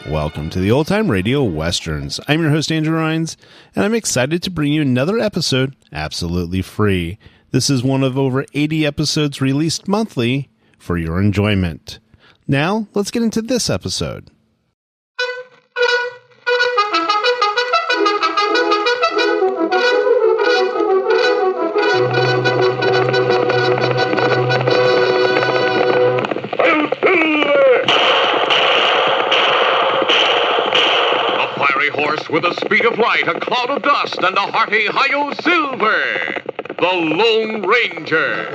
Welcome to the Old Time Radio Westerns. I'm your host, Andrew Rhynes, and I'm excited to bring you another episode absolutely free. This is one of over 80 episodes released monthly for your enjoyment. Now, let's get into this episode. With the speed of light, a cloud of dust, and a hearty hi-yo silver, the Lone Ranger.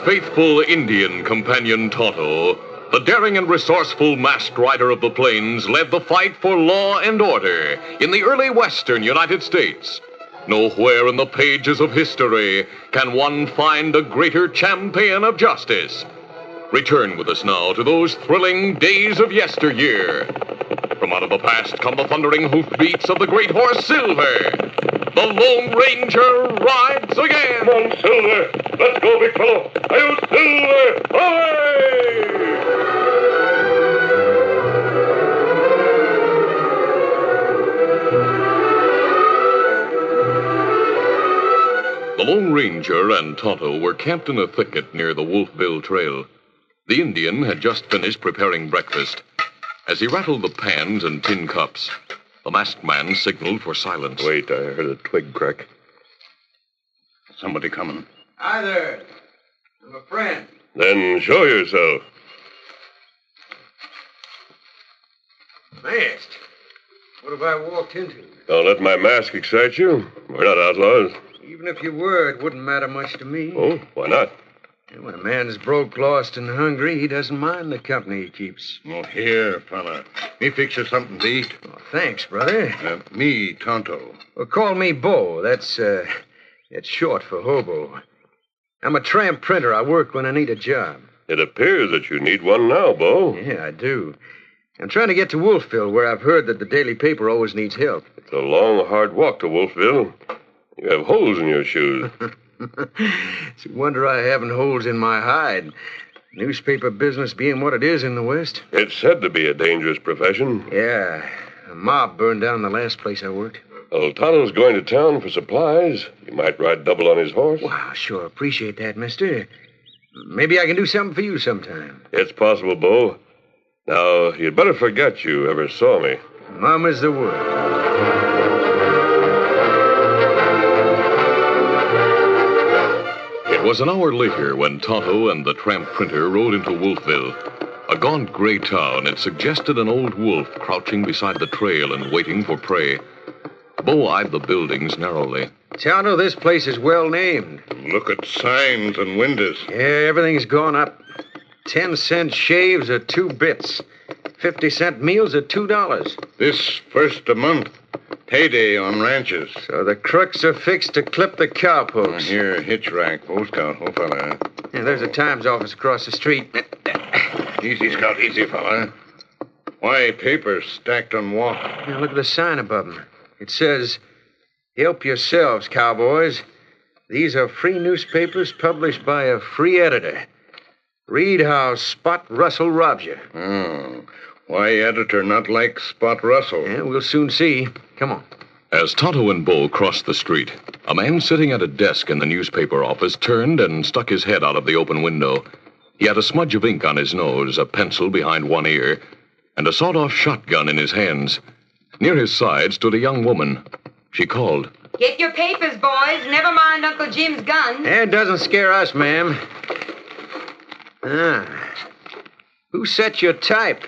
Faithful Indian companion Tonto, the daring and resourceful masked rider of the plains, led the fight for law and order in the early western United States. Nowhere in the pages of history can one find a greater champion of justice. Return with us now to those thrilling days of yesteryear. From out of the past come the thundering hoofbeats of the great horse Silver. The Lone Ranger rides again. Come on, Silver. Let's go, big fellow. Hi-yo, Silver! Away! The Lone Ranger and Tonto were camped in a thicket near the Wolfville Trail. The Indian had just finished preparing breakfast. As he rattled the pans and tin cups, the masked man signaled for silence. Wait, I heard a twig crack. Somebody coming. Hi there. I'm a friend. Then show yourself. Masked? What have I walked into? Don't let my mask excite you. We're not outlaws. Even if you were, it wouldn't matter much to me. Oh, why not? When a man's broke, lost, and hungry, he doesn't mind the company he keeps. Oh, here, fella. Me fix you something to eat. Oh, thanks, brother. Me, Tonto. Well, call me Bo. That's short for hobo. I'm a tramp printer. I work when I need a job. It appears that you need one now, Bo. Yeah, I do. I'm trying to get to Wolfville, where I've heard that the daily paper always needs help. It's a long, hard walk to Wolfville. You have holes in your shoes. It's a wonder I haven't holes in my hide. Newspaper business being what it is in the West. It's said to be a dangerous profession. Yeah. A mob burned down the last place I worked. Well, Tonto's going to town for supplies. You might ride double on his horse. Wow, sure. Appreciate that, mister. Maybe I can do something for you sometime. It's possible, Bo. Now, you'd better forget you ever saw me. Mama's the word. It was an hour later when Tonto and the tramp printer rode into Wolfville. A gaunt gray town, it suggested an old wolf crouching beside the trail and waiting for prey. Bo eyed the buildings narrowly. Tonto, this place is well named. Look at signs and windows. Yeah, everything's gone up. 10-cent shaves are 2 bits. 50-cent meals are $2. This first a month. Payday on ranches. So the crooks are fixed to clip the cowpokes. Here, hitch rack, old Scout, old fella. Yeah, there's a Times office across the street. Easy, Scout, easy, fella. Why, papers stacked on wall. Yeah, look at the sign above them. It says, "Help yourselves, cowboys. These are free newspapers published by a free editor. Read how Spot Russell robs you." Oh. Why editor not like Spot Russell? Yeah, we'll soon see. Come on. As Tonto and Bo crossed the street, a man sitting at a desk in the newspaper office turned and stuck his head out of the open window. He had a smudge of ink on his nose, a pencil behind one ear, and a sawed-off shotgun in his hands. Near his side stood a young woman. She called. Get your papers, boys. Never mind Uncle Jim's gun. It doesn't scare us, ma'am. Who set your type?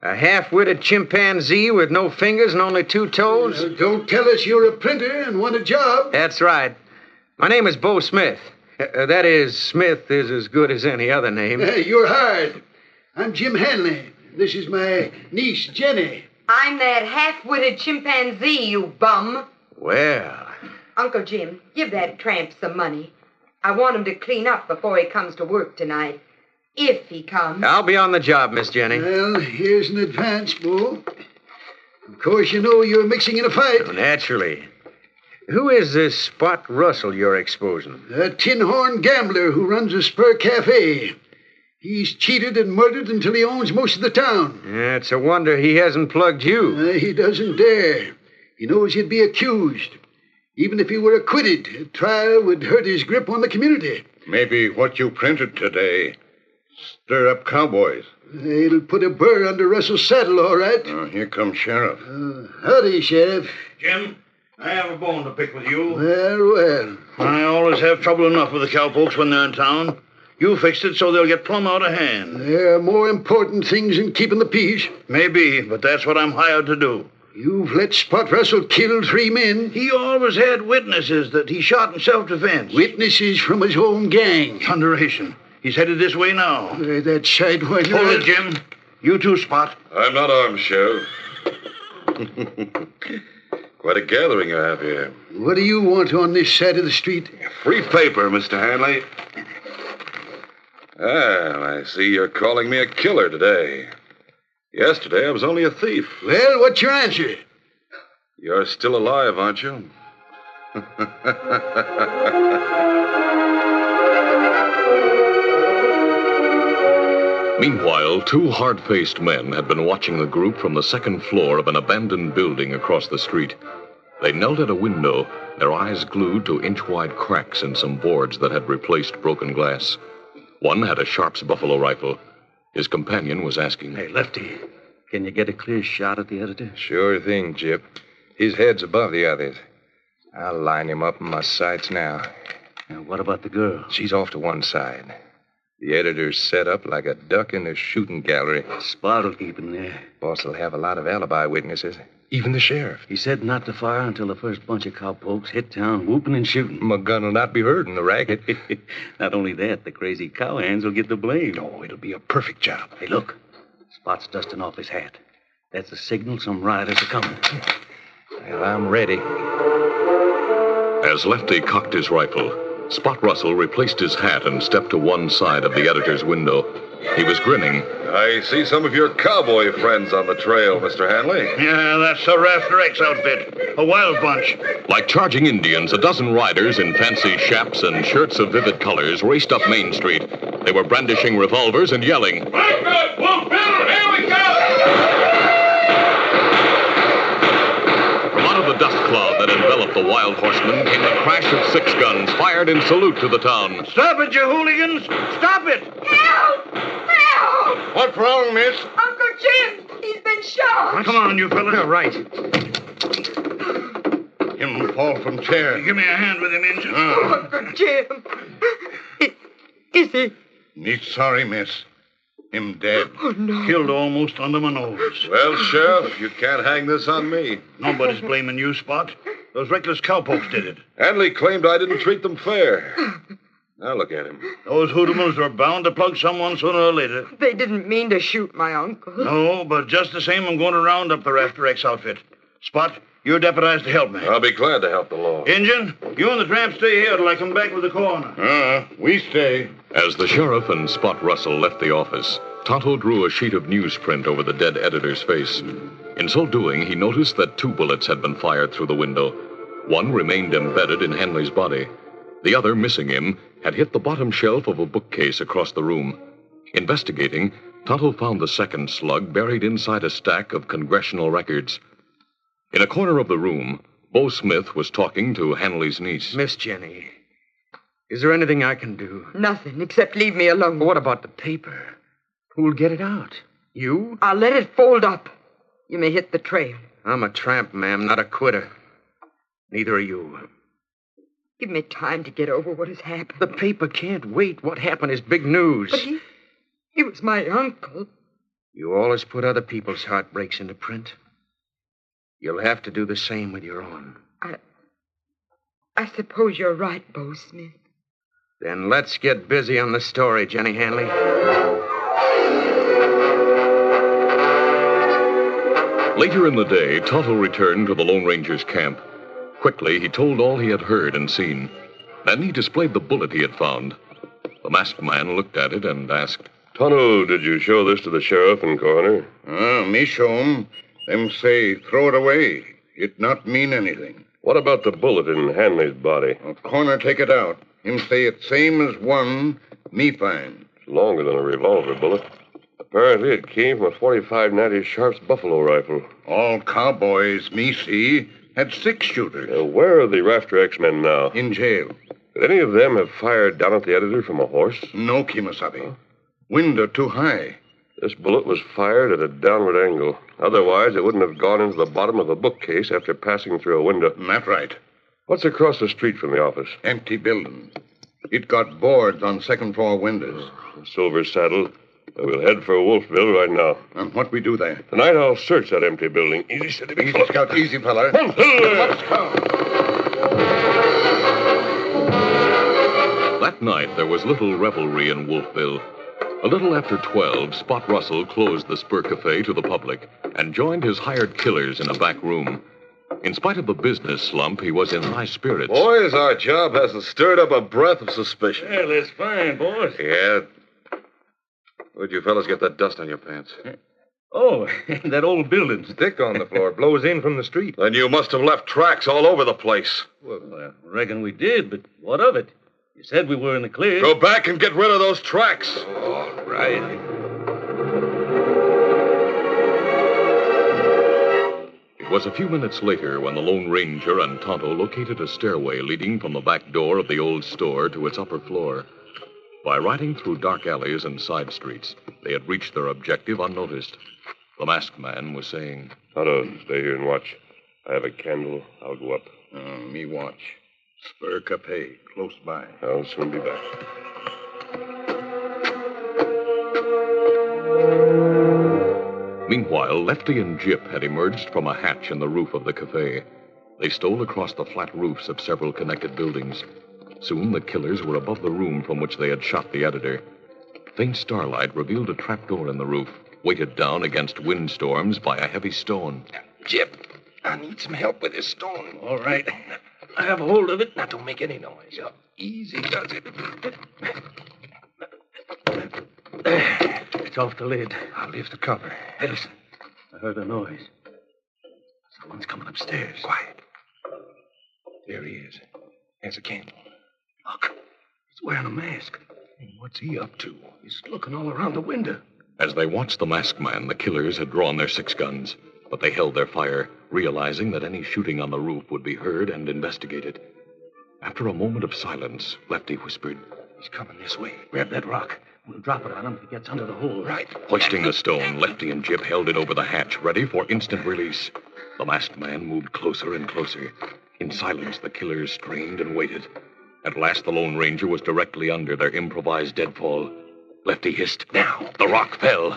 A half-witted chimpanzee with no fingers and only 2 toes? Don't tell us you're a printer and want a job. That's right. My name is Bo Smith. That is, Smith is as good as any other name. You're hired. I'm Jim Hanley. This is my niece, Jenny. I'm that half-witted chimpanzee, you bum. Well, Uncle Jim, give that tramp some money. I want him to clean up before he comes to work tonight. If he comes. I'll be on the job, Miss Jenny. Well, here's an advance, Bo. Of course, you know you're mixing in a fight. Naturally. Who is this Spot Russell you're exposing? A tin-horn gambler who runs a spur cafe. He's cheated and murdered until he owns most of the town. Yeah, it's a wonder he hasn't plugged you. He doesn't dare. He knows he'd be accused. Even if he were acquitted, a trial would hurt his grip on the community. Maybe what you printed today stir up cowboys. It'll put a burr under Russell's saddle, all right. Oh, here comes Sheriff. Howdy, Sheriff. Jim, I have a bone to pick with you. Well. I always have trouble enough with the cowpokes when they're in town. You fixed it so they'll get plumb out of hand. There are more important things than keeping the peace. Maybe, but that's what I'm hired to do. You've let Spot Russell kill 3 men. He always had witnesses that he shot in self-defense. Witnesses from his own gang. Thunderation. He's headed this way now. That sidewinder. Hold it, Jim. You too, Spot. I'm not armed, Sheriff. Quite a gathering you have here. What do you want on this side of the street? Free paper, Mr. Hanley. Well, I see you're calling me a killer today. Yesterday, I was only a thief. Well, what's your answer? You're still alive, aren't you? Meanwhile, 2 hard-faced men had been watching the group from the second floor of an abandoned building across the street. They knelt at a window, their eyes glued to inch-wide cracks in some boards that had replaced broken glass. One had a Sharp's buffalo rifle. His companion was asking, "Hey, Lefty, can you get a clear shot at the editor?" Sure thing, Gyp. His head's above the others. I'll line him up in my sights now. Now, what about the girl? She's off to one side. The editor's set up like a duck in a shooting gallery. Spot will keep him there. Boss will have a lot of alibi witnesses, even the sheriff. He said not to fire until the first bunch of cowpokes hit town whooping and shooting. My gun will not be heard in the racket. Not only that, the crazy cowhands will get the blame. Oh, it'll be a perfect job. Hey, look. Spot's dusting off his hat. That's a signal some riders are coming. Well, I'm ready. As Lefty cocked his rifle, Spot Russell replaced his hat and stepped to one side of the editor's window. He was grinning. I see some of your cowboy friends on the trail, Mr. Hanley. Yeah, that's the Rafter X outfit. A wild bunch. Like charging Indians, a dozen riders in fancy chaps and shirts of vivid colors raced up Main Street. They were brandishing revolvers and yelling. Blackbird, Wolf Bill, here we go! From out of the dust cloud that enveloped the wild horsemen came the crash of 6 guns fired in salute to the town. Stop it, you hooligans! Stop it! Help! Help! What's wrong, miss? Uncle Jim! He's been shot! Come on, you fellas. All right. Him fall from chair. Give me a hand with him, Injun. Uncle Jim! Is he? Me sorry, miss. Him dead. Oh, no. Killed almost under my nose. Well, Sheriff, you can't hang this on me. Nobody's blaming you, Spot. Those reckless cowpokes did it. Hanley claimed I didn't treat them fair. Now look at him. Those hoodlums were bound to plug someone sooner or later. They didn't mean to shoot my uncle. No, but just the same, I'm going to round up the After X outfit. Spot, you're deputized to help me. I'll be glad to help the law. Injun, you and the tramp stay here till I come back with the coroner. We stay. As the sheriff and Spot Russell left the office, Tonto drew a sheet of newsprint over the dead editor's face. In so doing, he noticed that 2 bullets had been fired through the window. One remained embedded in Hanley's body. The other, missing him, had hit the bottom shelf of a bookcase across the room. Investigating, Tonto found the second slug buried inside a stack of congressional records. In a corner of the room, Bo Smith was talking to Hanley's niece. Miss Jenny, is there anything I can do? Nothing, except leave me alone. What about the paper? Who'll get it out? You? I'll let it fold up. You may hit the trail. I'm a tramp, ma'am, not a quitter. Neither are you. Give me time to get over what has happened. The paper can't wait. What happened is big news. But he was my uncle. You always put other people's heartbreaks into print. You'll have to do the same with your own. I suppose you're right, Bo Smith. Then let's get busy on the story, Jenny Hanley. Later in the day, Tonto returned to the Lone Ranger's camp. Quickly, he told all he had heard and seen. Then he displayed the bullet he had found. The masked man looked at it and asked, Tonto, did you show this to the sheriff and coroner? Me show 'em. Them say throw it away. It not mean anything. What about the bullet in Hanley's body? Coroner take it out. Him say it same as one me find. It's longer than a revolver bullet. Apparently it came from a .45 90 Sharp's buffalo rifle. All cowboys me see had 6 shooters. Where are the Rafter X-men now? In jail. Could any of them have fired down at the editor from a horse? No, Kimasabi. Window too high. This bullet was fired at a downward angle. Otherwise, it wouldn't have gone into the bottom of the bookcase after passing through a window. That's right. What's across the street from the office? Empty building. It got boards on second-floor windows. Silver Saddle. We'll head for Wolfville right now. And what we do there? Tonight I'll search that empty building. Easy, steady, big Easy, Scout. Easy, fella. Let's go. That night, there was little revelry in Wolfville. A little after 12, Spot Russell closed the Spur Cafe to the public and joined his hired killers in a back room. In spite of the business slump, he was in high spirits. Boys, our job hasn't stirred up a breath of suspicion. Yeah, that's fine, boss. Yeah. Where'd you fellas get that dust on your pants? Oh, that old building. Stick on the floor. Blows in from the street. Then you must have left tracks all over the place. Well, I reckon we did, but what of it? You said we were in the clear. Go back and get rid of those tracks. All right. It was a few minutes later when the Lone Ranger and Tonto located a stairway leading from the back door of the old store to its upper floor. By riding through dark alleys and side streets, they had reached their objective unnoticed. The masked man was saying, Tonto, stay here and watch. I have a candle. I'll go up. Me watch. Spur Cafe, close by. I'll soon be back. Meanwhile, Lefty and Gyp had emerged from a hatch in the roof of the cafe. They stole across the flat roofs of several connected buildings. Soon the killers were above the room from which they had shot the editor. Faint starlight revealed a trapdoor in the roof, weighted down against windstorms by a heavy stone. Gyp, I need some help with this stone. All right. I have a hold of it. Now, don't make any noise. Easy does it. It's off the lid. I'll lift the cover. Hey, listen. I heard a noise. Someone's coming upstairs. Quiet. There he is. There's a candle. Look. He's wearing a mask. What's he up to? He's looking all around the window. As they watched the masked man, the killers had drawn their 6 guns, but they held their fire, realizing that any shooting on the roof would be heard and investigated. After a moment of silence, Lefty whispered, He's coming this way. Grab that rock. We'll drop it on him if he gets under the hole. Right. Hoisting the stone, Lefty and Gyp held it over the hatch, ready for instant release. The masked man moved closer and closer. In silence, the killers strained and waited. At last, the Lone Ranger was directly under their improvised deadfall. Lefty hissed. Now, the rock fell.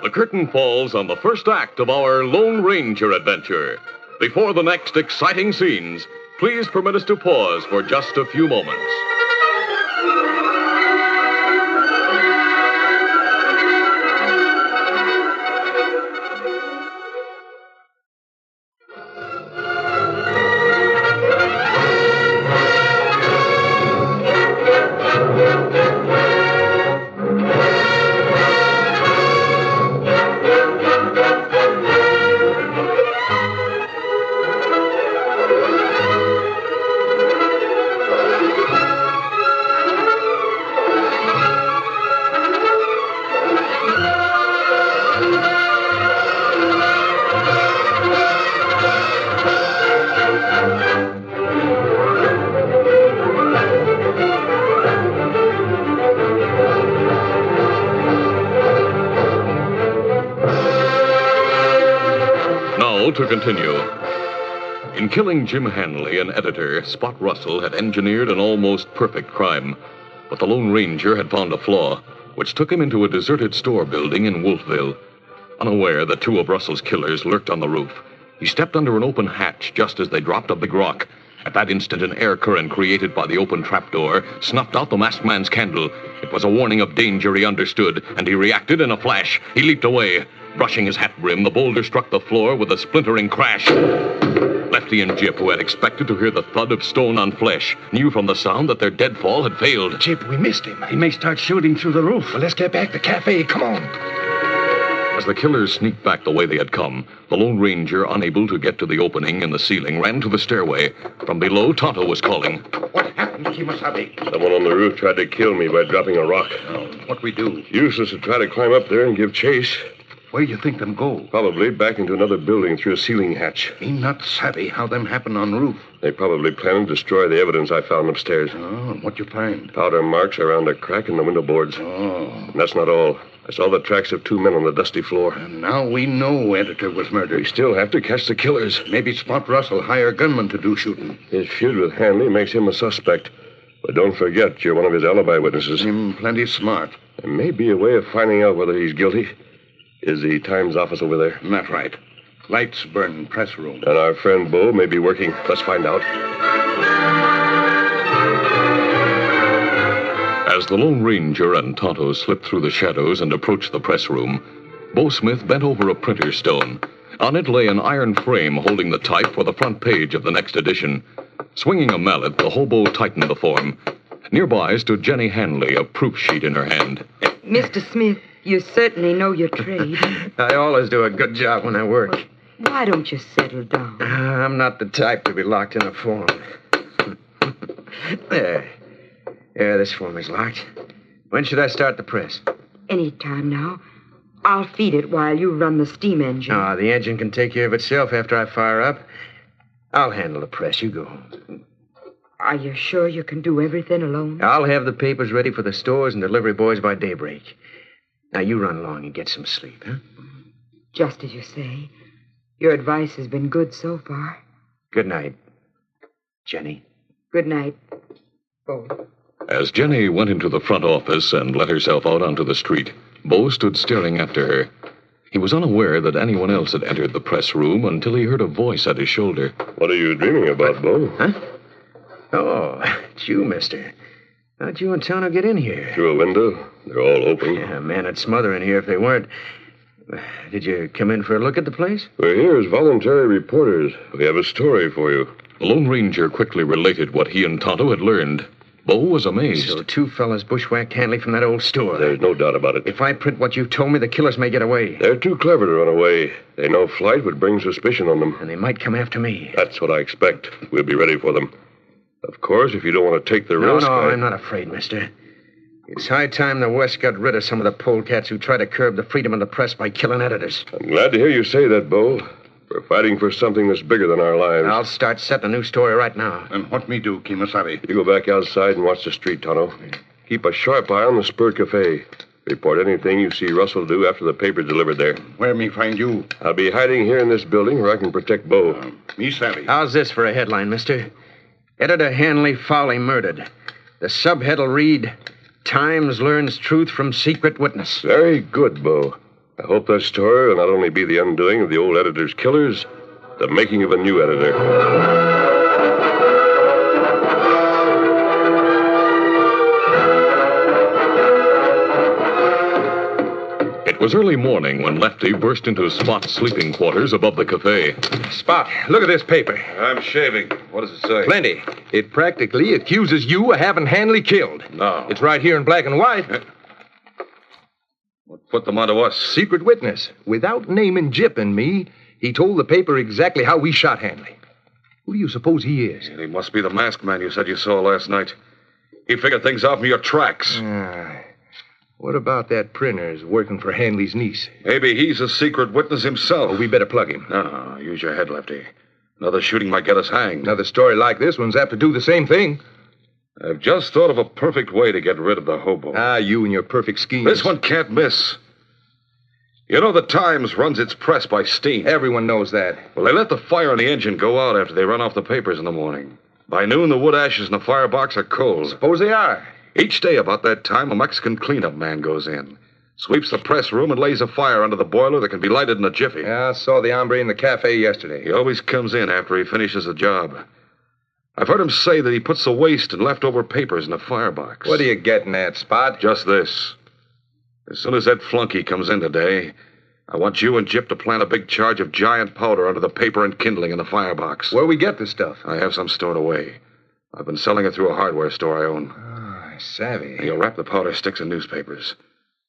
The curtain falls on the first act of our Lone Ranger adventure. Before the next exciting scenes, please permit us to pause for just a few moments. To continue. In killing Jim Hanley, an editor, Spot Russell had engineered an almost perfect crime. But the Lone Ranger had found a flaw, which took him into a deserted store building in Wolfville. Unaware that two of Russell's killers lurked on the roof, he stepped under an open hatch just as they dropped a big rock. At that instant, an air current created by the open trapdoor snuffed out the masked man's candle. It was a warning of danger, he understood, and he reacted in a flash. He leaped away. Brushing his hat brim, the boulder struck the floor with a splintering crash. Lefty and Jip, who had expected to hear the thud of stone on flesh, knew from the sound that their deadfall had failed. Jip, we missed him. He may start shooting through the roof. Well, let's get back to the cafe. Come on. As the killers sneaked back the way they had come, the Lone Ranger, unable to get to the opening in the ceiling, ran to the stairway. From below, Tonto was calling. What happened, Kimasabi? Someone on the roof tried to kill me by dropping a rock. What we do? Useless to try to climb up there and give chase. Where you think them go? Probably back into another building through a ceiling hatch. Me not savvy how them happen on roof. They probably plan to destroy the evidence I found upstairs. Oh, what you find? Powder marks around a crack in the window boards. Oh. And that's not all. I saw the tracks of two men on the dusty floor. And now we know Editor was murdered. We still have to catch the killers. Maybe Spot Russell hire gunmen to do shooting. His feud with Hanley makes him a suspect. But don't forget, you're one of his alibi witnesses. Him plenty smart. There may be a way of finding out whether he's guilty. Is the Times office over there? That's right. Lights burn press room. And our friend Bo may be working. Let's find out. As the Lone Ranger and Tonto slipped through the shadows and approached the press room, Bo Smith bent over a printer stone. On it lay an iron frame holding the type for the front page of the next edition. Swinging a mallet, the hobo tightened the form. Nearby stood Jenny Hanley, a proof sheet in her hand. Mr. Smith, you certainly know your trade. I always do a good job when I work. Why don't you settle down? I'm not the type to be locked in a form. There. Yeah, this form is locked. When should I start the press? Any time now. I'll feed it while you run the steam engine. Ah, the engine can take care of itself after I fire up. I'll handle the press. You go. Are you sure you can do everything alone? I'll have the papers ready for the stores and delivery boys by daybreak. Now, you run along and get some sleep, huh? Just as you say. Your advice has been good so far. Good night, Jenny. Good night, Bo. As Jenny went into the front office and let herself out onto the street, Bo stood staring after her. He was unaware that anyone else had entered the press room until he heard a voice at his shoulder. What are you dreaming about, Bo? Huh? Oh, it's you, mister. How'd you and Tonto get in here? Through a window. They're all open. Yeah, a man would smother in here if they weren't. Did you come in for a look at the place? We're here as voluntary reporters. We have a story for you. The Lone Ranger quickly related what he and Tonto had learned. Bo was amazed. So two fellas bushwhacked Hanley from that old store. There's no doubt about it. If I print what you've told me, the killers may get away. They're too clever to run away. They know flight would bring suspicion on them. And they might come after me. That's what I expect. We'll be ready for them. Of course, if you don't want to take the risk... No, I'm not afraid, mister. It's high time the West got rid of some of the polecats who try to curb the freedom of the press by killing editors. I'm glad to hear you say that, Bo. We're fighting for something that's bigger than our lives. I'll start setting a new story right now. And what me do, Kimasabi? You go back outside and watch the street, Tonto. Keep a sharp eye on the Spur Cafe. Report anything you see Russell do after the paper's delivered there. Where me find you? I'll be hiding here in this building where I can protect Bo. Me savvy. How's this for a headline, mister? Editor Hanley foully murdered. The subhead'll read, Times learns truth from secret witness. Very good, Bo. I hope that story will not only be the undoing of the old editor's killers, the making of a new editor. It was early morning when Lefty burst into Spot's sleeping quarters above the cafe. Spot, look at this paper. I'm shaving. What does it say? Plenty. It practically accuses you of having Hanley killed. No. It's right here in black and white. What put them onto us? Secret witness. Without naming Jip and me, he told the paper exactly how we shot Hanley. Who do you suppose he is? He must be the masked man you said you saw last night. He figured things out from your tracks. What about that printer's working for Hanley's niece? Maybe he's a secret witness himself. Oh, we better plug him. No, use your head, Lefty. Another shooting might get us hanged. Another story like this one's apt to do the same thing. I've just thought of a perfect way to get rid of the hobo. You and your perfect schemes. This one can't miss. You know the Times runs its press by steam. Everyone knows that. Well, they let the fire in the engine go out after they run off the papers in the morning. By noon, the wood ashes in the firebox are cold. Suppose they are. Each day about that time, a Mexican cleanup man goes in, sweeps the press room, and lays a fire under the boiler that can be lighted in a jiffy. Yeah, I saw the hombre in the cafe yesterday. He always comes in after he finishes a job. I've heard him say that he puts the waste and leftover papers in a firebox. What are you getting at, Spot? Just this. As soon as that flunky comes in today, I want you and Jip to plant a big charge of giant powder under the paper and kindling in the firebox. Where we get the stuff? I have some stored away. I've been selling it through a hardware store I own. Savvy. You'll wrap the powder sticks in newspapers.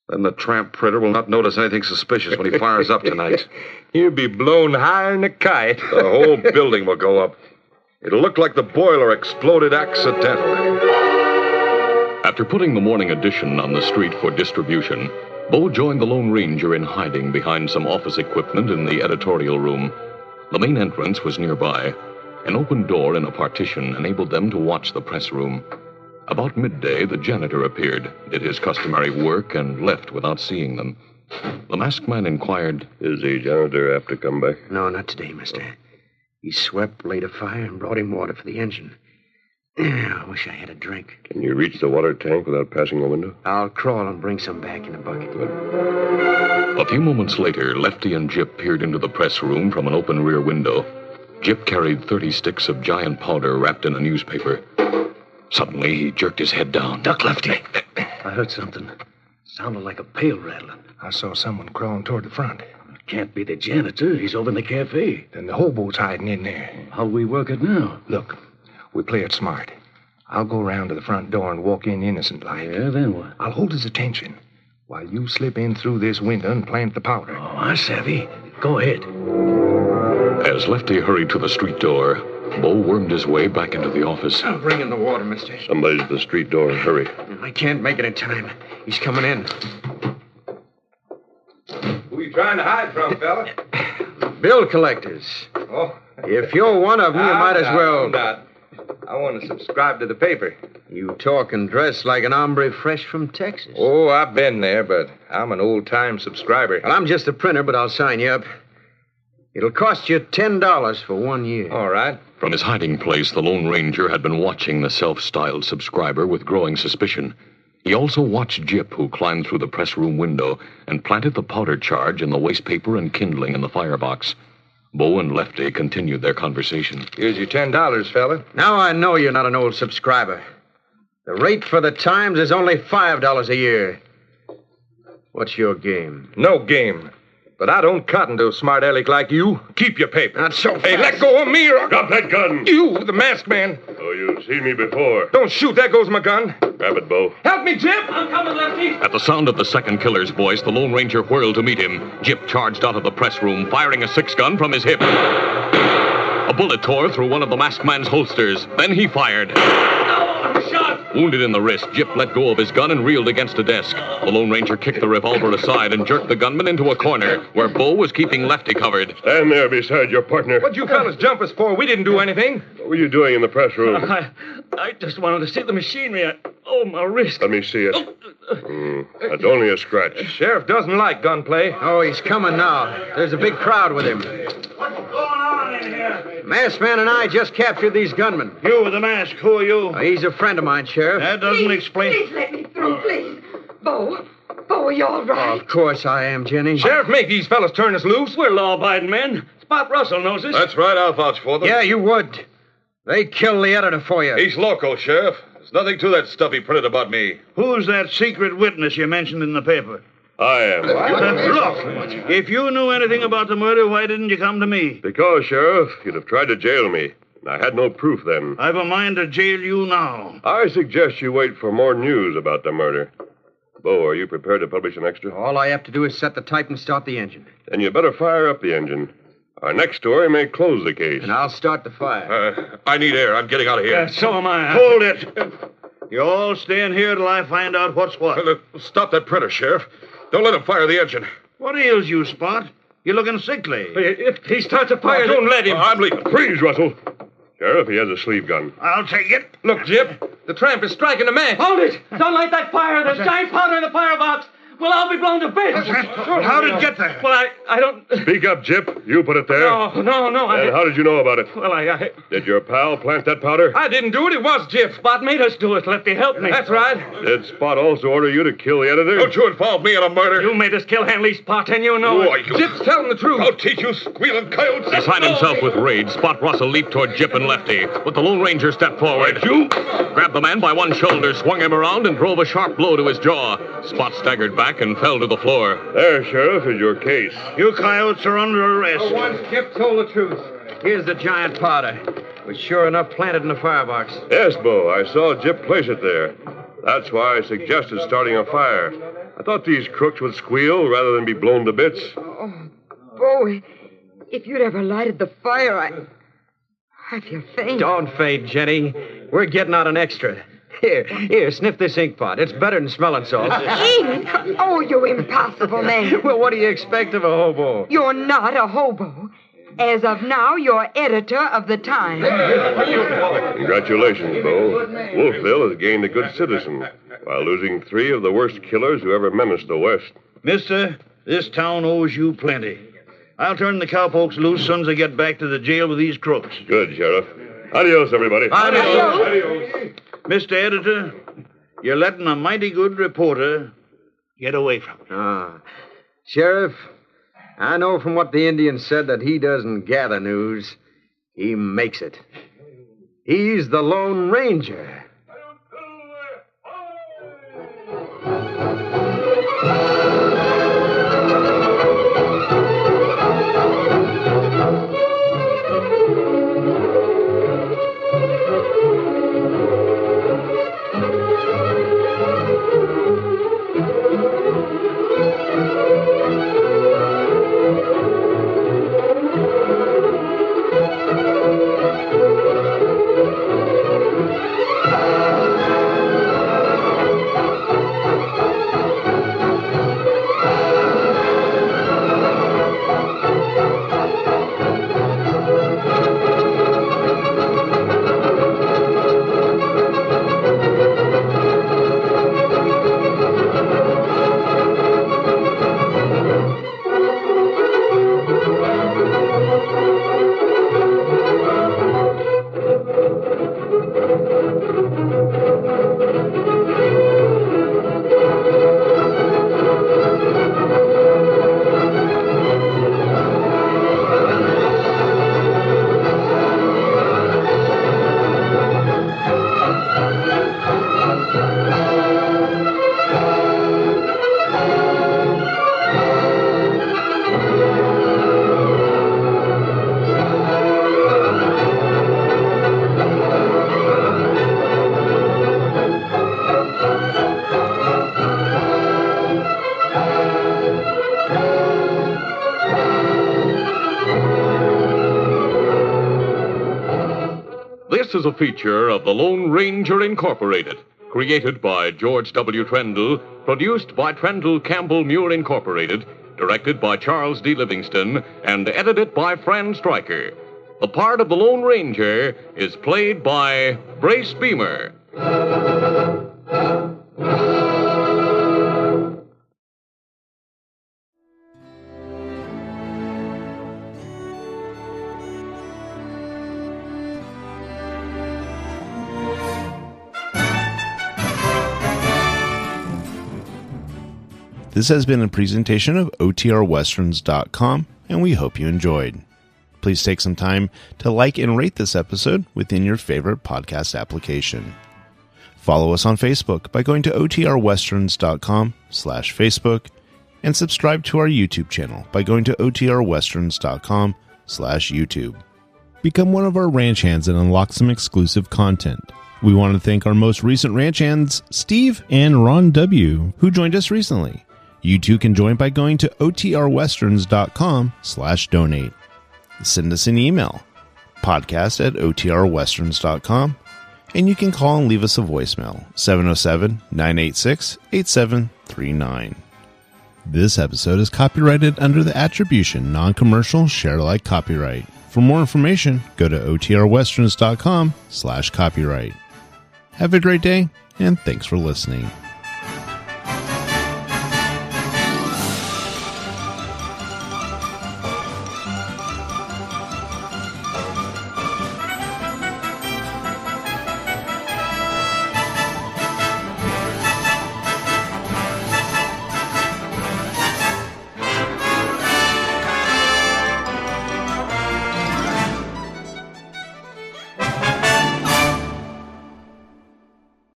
Then the tramp printer will not notice anything suspicious when he fires up tonight. He'll be blown higher than a kite. The whole building will go up. It'll look like the boiler exploded accidentally. After putting the morning edition on the street for distribution, Bo joined the Lone Ranger in hiding behind some office equipment in the editorial room. The main entrance was nearby. An open door in a partition enabled them to watch the press room. About midday, the janitor appeared, did his customary work, and left without seeing them. The masked man inquired, Is the janitor apt to come back? No, not today, mister. He swept, laid a fire, and brought him water for the engine. I wish I had a drink. Can you reach the water tank without passing the window? I'll crawl and bring some back in a bucket. A few moments later, Lefty and Jip peered into the press room from an open rear window. Jip carried 30 sticks of giant powder wrapped in a newspaper. Suddenly, he jerked his head down. Duck, Lefty. I heard something. Sounded like a pail rattling. I saw someone crawling toward the front. It can't be the janitor. He's over in the cafe. Then the hobo's hiding in there. How'll we work it now? Look, we play it smart. I'll go around to the front door and walk in innocent like. Yeah, then what? I'll hold his attention while you slip in through this window and plant the powder. Oh, I savvy. Go ahead. As Lefty hurried to the street door, Bo wormed his way back into the office. I'll bring in the water, mister. Somebody's at the street door. Hurry. I can't make it in time. He's coming in. Who you trying to hide from, fella? Bill collectors. Oh. If you're one of them, you might as well. I'm not. I want to subscribe to the paper. You talk and dress like an hombre fresh from Texas. Oh, I've been there, but I'm an old-time subscriber. Well, I'm just a printer, but I'll sign you up. It'll cost you $10 for 1 year. All right. From his hiding place, the Lone Ranger had been watching the self-styled subscriber with growing suspicion. He also watched Jip, who climbed through the press room window and planted the powder charge in the waste paper and kindling in the firebox. Bo and Lefty continued their conversation. Here's your $10, fella. Now I know you're not an old subscriber. The rate for the Times is only $5 a year. What's your game? No game. But I don't cotton to a smart aleck like you. Keep your paper. Not so fast. Hey, let go of me, or... Drop that gun. You, the masked man. Oh, you've seen me before. Don't shoot. There goes my gun. Grab it, Bo. Help me, Jip. I'm coming, Lefty. At the sound of the second killer's voice, the Lone Ranger whirled to meet him. Jip charged out of the press room, firing a 6-gun from his hip. A bullet tore through one of the masked man's holsters. Then he fired. shot! Wounded in the wrist, Gyp let go of his gun and reeled against a desk. The Lone Ranger kicked the revolver aside and jerked the gunman into a corner where Bo was keeping Lefty covered. Stand there beside your partner. What'd you fellas jump us for? We didn't do anything. What were you doing in the press room? I just wanted to see the machinery. My wrist. Let me see it. That's only a scratch. Sheriff doesn't like gunplay. Oh, he's coming now. There's a big crowd with him. What's going on in here? Masked man and I just captured these gunmen. You with the mask. Who are you? He's a friend of mine, Sheriff. That doesn't explain... Please let me through, please. Bo, are you all right? Of course I am, Jenny. Sheriff, make these fellas turn us loose. We're law-abiding men. Spot Russell knows us. That's right, I'll vouch for them. Yeah, you would. They killed the editor for you. He's loco, Sheriff. There's nothing to that stuff he printed about me. Who's that secret witness you mentioned in the paper? I am. Look, if you knew anything about the murder, why didn't you come to me? Because, Sheriff, you'd have tried to jail me. And I had no proof then. I've a mind to jail you now. I suggest you wait for more news about the murder. Bo, are you prepared to publish an extra? All I have to do is set the type and start the engine. Then you better fire up the engine. Our next story may close the case. And I'll start the fire. I need air. I'm getting out of here. So am I. Hold it. You all stay in here till I find out what's what. Stop that printer, Sheriff. Don't let him fire the engine. What ails you, Spot? You're looking sickly. If he starts a fire, don't let him. I'm leaving. Freeze, Russell. Sheriff, he has a sleeve gun. I'll take it. Look, Gyp, the tramp is striking a match. Hold it! Don't light that fire. There's giant powder in the firebox. We'll all be blown to bits. How did it get there? Well, I don't... Speak up, Gyp. You put it there. No. And how did you know about it? Well, Did your pal plant that powder? I didn't do it. It was Gyp. Spot made us do it. Lefty helped me. That's right. Did Spot also order you to kill the editor? Don't you involve me in a murder. You made us kill Hanley, Spot, and you know it. Gyp's telling the truth. I'll teach you squealing coyotes. Beside himself with rage, Spot Russell leaped toward Gyp and Lefty, but the Lone Ranger stepped forward. You? Grabbed the man by one shoulder, swung him around, and drove a sharp blow to his jaw. Spot staggered back and fell to the floor. There, Sheriff, is your case. You coyotes are under arrest. Once Gyp told the truth. Here's the giant powder. It was sure enough planted in the firebox. Yes, Bo, I saw Gyp place it there. That's why I suggested starting a fire. I thought these crooks would squeal rather than be blown to bits. Oh, Bo, if you'd ever lighted the fire, I feel faint. Don't faint, Jenny. We're getting out an extra. Here, sniff this ink pot. It's better than smelling salt. Ink? Oh, you impossible man. Well, what do you expect of a hobo? You're not a hobo. As of now, you're editor of the Times. Congratulations, Bo. Wolfville has gained a good citizen while losing 3 of the worst killers who ever menaced the West. Mister, this town owes you plenty. I'll turn the cowpokes loose as soon as I get back to the jail with these crooks. Good, Sheriff. Adios, everybody. Adios. Mr. Editor, you're letting a mighty good reporter get away from it. Sheriff, I know from what the Indian said that he doesn't gather news. He makes it. He's the Lone Ranger. This is a feature of the Lone Ranger Incorporated, created by George W. Trendle, produced by Trendle Campbell Muir Incorporated, directed by Charles D. Livingston, and edited by Fran Striker. The part of the Lone Ranger is played by Brace Beemer. This has been a presentation of OTRWesterns.com, and we hope you enjoyed. Please take some time to like and rate this episode within your favorite podcast application. Follow us on Facebook by going to OTRWesterns.com/Facebook, and subscribe to our YouTube channel by going to OTRWesterns.com/YouTube. Become one of our ranch hands and unlock some exclusive content. We want to thank our most recent ranch hands, Steve and Ron W., who joined us recently. You too can join by going to OTRWesterns.com/donate. Send us an email, podcast@OTRWesterns.com, and you can call and leave us a voicemail, 707-986-8739. This episode is copyrighted under the attribution non-commercial share-alike copyright. For more information, go to OTRWesterns.com/copyright. Have a great day, and thanks for listening.